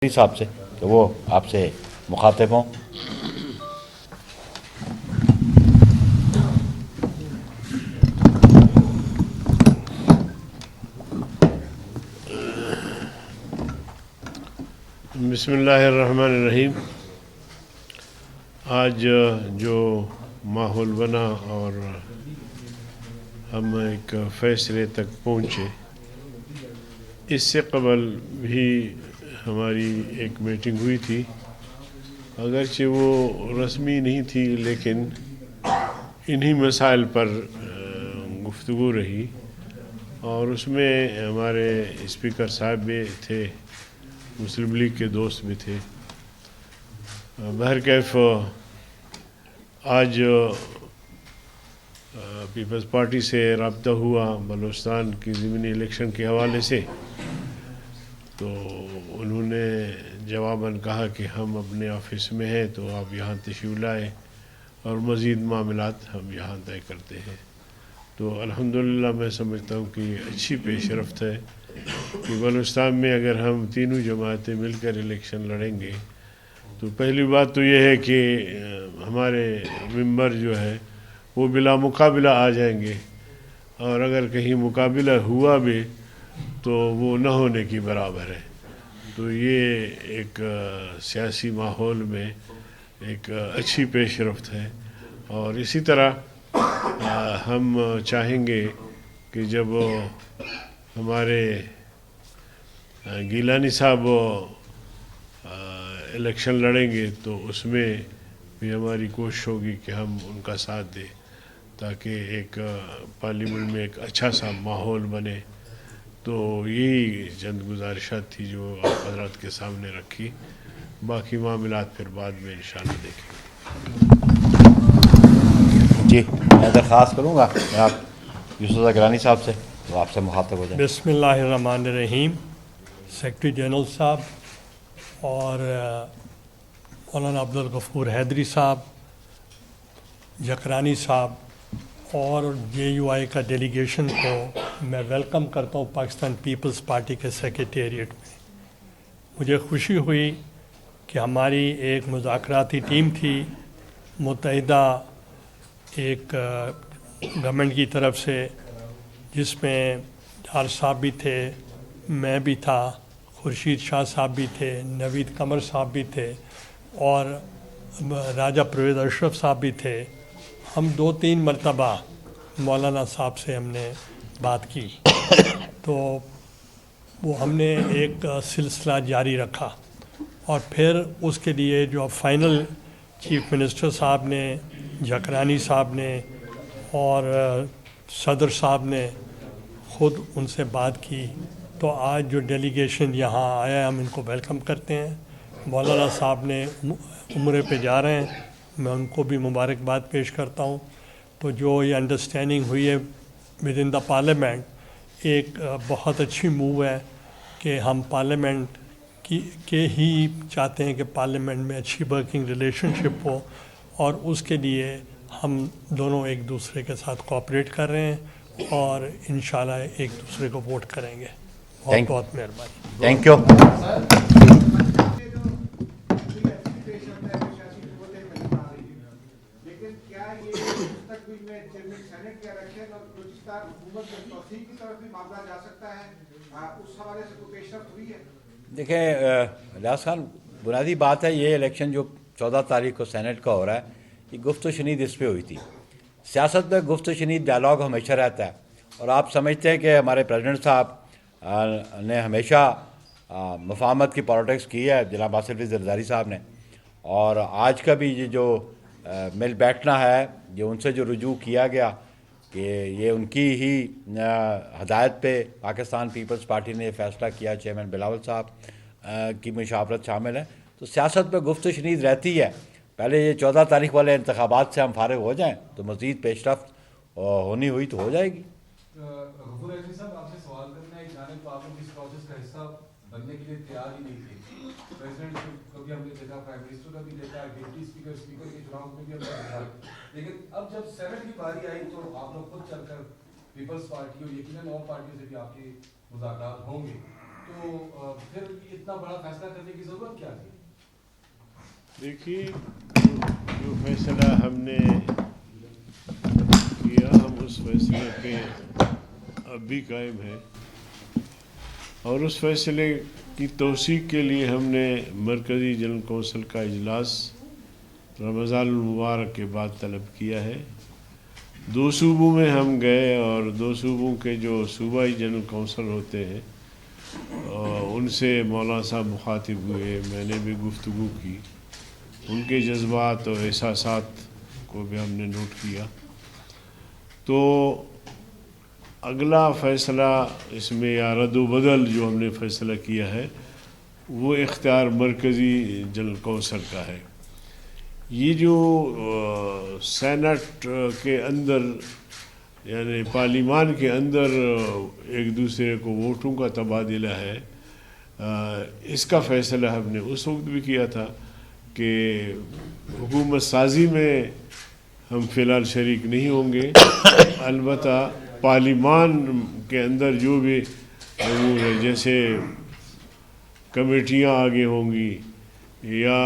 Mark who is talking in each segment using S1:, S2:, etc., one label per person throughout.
S1: صاحب سے کہ وہ آپ سے مخاطب ہوں۔
S2: بسم اللہ الرحمن الرحیم۔ آج جو ماحول بنا اور ہم ایک فیصلے تک پہنچے، اس سے قبل بھی ہماری ایک میٹنگ ہوئی تھی، اگرچہ وہ رسمی نہیں تھی لیکن انہی مسائل پر گفتگو رہی، اور اس میں ہمارے اسپیکر صاحب بھی تھے، مسلم لیگ کے دوست بھی تھے۔ بہرکیف آج پیپلز پارٹی سے رابطہ ہوا بلوچستان کی ضمنی الیکشن کے حوالے سے، تو انہوں نے جواباً کہا کہ ہم اپنے آفس میں ہیں تو آپ یہاں تشریف لائیں اور مزید معاملات ہم یہاں طے کرتے ہیں۔ تو الحمدللہ میں سمجھتا ہوں کہ اچھی پیش رفت ہے کہ بلوچستان میں اگر ہم تینوں جماعتیں مل کر الیکشن لڑیں گے تو پہلی بات تو یہ ہے کہ ہمارے ممبر جو ہے وہ بلا مقابلہ آ جائیں گے، اور اگر کہیں مقابلہ ہوا بھی تو وہ نہ ہونے کی برابر ہے۔ تو یہ ایک سیاسی ماحول میں ایک اچھی پیش رفت ہے، اور اسی طرح ہم چاہیں گے کہ جب ہمارے گیلانی صاحب الیکشن لڑیں گے تو اس میں بھی ہماری کوشش ہوگی کہ ہم ان کا ساتھ دیں، تاکہ ایک پارلیمنٹ میں ایک اچھا سا ماحول بنے۔ تو یہی چند گزارشات تھی جو آپ حضرات کے سامنے رکھی، باقی معاملات پھر بعد میں انشاءاللہ دیکھیں گے۔
S1: جی، میں درخواست کروں گا جناب یوسف گیلانی صاحب سے وہ آپ سے مخاطب ہو جائیں۔
S3: بسم اللہ الرحمن الرحیم۔ سیکرٹری جنرل صاحب اور مولانا عبدالغفور حیدری صاحب، جکرانی صاحب اور جے یو آئی کا ڈیلیگیشن کو میں ویلکم کرتا ہوں پاکستان پیپلز پارٹی کے سیکریٹریٹ میں۔ مجھے خوشی ہوئی کہ ہماری ایک مذاکراتی ٹیم تھی متحدہ ایک گورنمنٹ کی طرف سے، جس میں ڈار صاحب بھی تھے، میں بھی تھا، خورشید شاہ صاحب بھی تھے، نوید قمر صاحب بھی تھے، اور راجہ پرویز اشرف صاحب بھی تھے۔ ہم 2-3 مرتبہ مولانا صاحب سے ہم نے بات کی، تو وہ ہم نے ایک سلسلہ جاری رکھا، اور پھر اس کے لیے جو فائنل چیف منسٹر صاحب نے، جکرانی صاحب نے اور صدر صاحب نے خود ان سے بات کی، تو آج جو ڈیلیگیشن یہاں آیا ہے ہم ان کو ویلکم کرتے ہیں۔ مولانا صاحب نے عمرے پہ جا رہے ہیں، میں ان کو بھی مبارکباد پیش کرتا ہوں۔ تو جو یہ انڈرسٹینڈنگ ہوئی ہے ود ان دا پارلیمنٹ، ایک بہت اچھی موو ہے کہ ہم پارلیمنٹ کے ہی چاہتے ہیں کہ پارلیمنٹ میں اچھی ورکنگ ریلیشن شپ ہو، اور اس کے لیے ہم دونوں ایک دوسرے کے ساتھ کوآپریٹ کر رہے ہیں، اور انشاءاللہ ایک دوسرے کو ووٹ کریں گے۔ بہت بہت مہربانی۔
S1: Thank you. دیکھیں ریاض خان، بنیادی بات ہے یہ الیکشن جو 14 تاریخ کو سینٹ کا ہو رہا ہے، یہ گفت و شنید اس پہ ہوئی تھی۔ سیاست میں گفت و شنید ڈائلاگ ہمیشہ رہتا ہے، اور آپ سمجھتے ہیں کہ ہمارے پریزیڈنٹ صاحب نے ہمیشہ مفاہمت کی پالیٹکس کی ہے، جناب آصف علی زرداری صاحب نے، اور آج کا بھی یہ جو مل بیٹھنا ہے، یہ ان سے جو رجوع کیا گیا کہ یہ ان کی ہی ہدایت پہ پاکستان پیپلز پارٹی نے یہ فیصلہ کیا، چیئرمین بلاول صاحب کی مشاورت شامل ہے، تو سیاست میں گفت و شنید رہتی ہے۔ پہلے یہ 14 تاریخ والے انتخابات سے ہم فارغ ہو جائیں تو مزید پیش رفت ہونی ہوئی تو ہو جائے گی۔
S4: غفور حیدری صاحب، آپ سے سوال کرنا ہے، ایک جانب تو آپ لوگ اس پروسیس کا حصہ بننے کے لیے تیار ہی نہیں تھے، پریزیڈنٹ کو بھی ہم نے دیکھا، پرائم منسٹر کا بھی دیکھا، ڈپٹی اسپیکر کے چناؤ میں بھی ہم نے دیکھا، لیکن اب جب سینٹ کی باری آئی تو آپ لوگ خود چل کر پیپلز پارٹی اور یقیناً اور پارٹیوں سے بھی آپ کے مذاکرات ہوں گے، تو پھر اتنا بڑا فیصلہ کرنے کی ضرورت کیا تھی؟
S2: دیکھیے جو فیصلہ ہم نے کیا ہم اس فیصلے پہ اب بھی قائم ہیں، اور اس فیصلے کی توثیق کے لیے ہم نے مرکزی جنرل کونسل کا اجلاس رمضان المبارک کے بعد طلب کیا ہے۔ 2 صوبوں میں ہم گئے اور 2 صوبوں کے جو صوبائی جنرل کونسل ہوتے ہیں ان سے مولانا صاحب مخاطب ہوئے، میں نے بھی گفتگو کی، ان کے جذبات اور احساسات کو بھی ہم نے نوٹ کیا۔ تو اگلا فیصلہ اس میں یا رد و بدل جو ہم نے فیصلہ کیا ہے وہ اختیار مرکزی جنرل کونسل کا ہے۔ یہ جو سینٹ کے اندر یعنی پارلیمان کے اندر ایک دوسرے کو ووٹوں کا تبادلہ ہے، اس کا فیصلہ ہم نے اس وقت بھی کیا تھا کہ حکومت سازی میں ہم فی الحال شریک نہیں ہوں گے، البتہ پارلیمان کے اندر جو بھی امور ہے جیسے کمیٹیاں آگے ہوں گی یا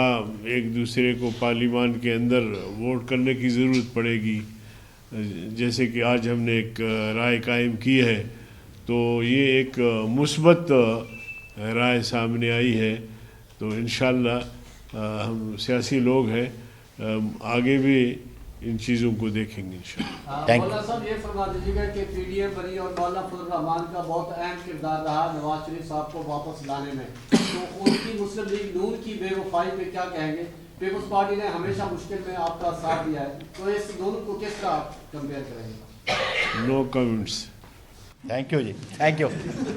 S2: ایک دوسرے کو پارلیمان کے اندر ووٹ کرنے کی ضرورت پڑے گی، جیسے کہ آج ہم نے ایک رائے قائم کی ہے، تو یہ ایک مثبت رائے سامنے آئی ہے۔ تو انشاءاللہ ہم سیاسی لوگ ہیں، آگے بھی ان چیزوں کو دیکھیں گے انشاءاللہ۔
S5: مولانا صاحب یہ فرما دیجیے گا کہ پی ڈی ایم بنی اور مولانا فضل الرحمان کا بہت اہم کردار رہا نواز شریف صاحب کو واپس لانے میں، تو ان کی مسلم لیگ نون کی بے وفائی پہ کیا کہیں گے؟ پیپلز پارٹی نے ہمیشہ مشکل میں آپ کا ساتھ دیا ہے، تو اس دونوں کو کس طرح کمپیئر کریں گے؟
S2: No comments.
S1: تھینک یو جی، تھینک یو۔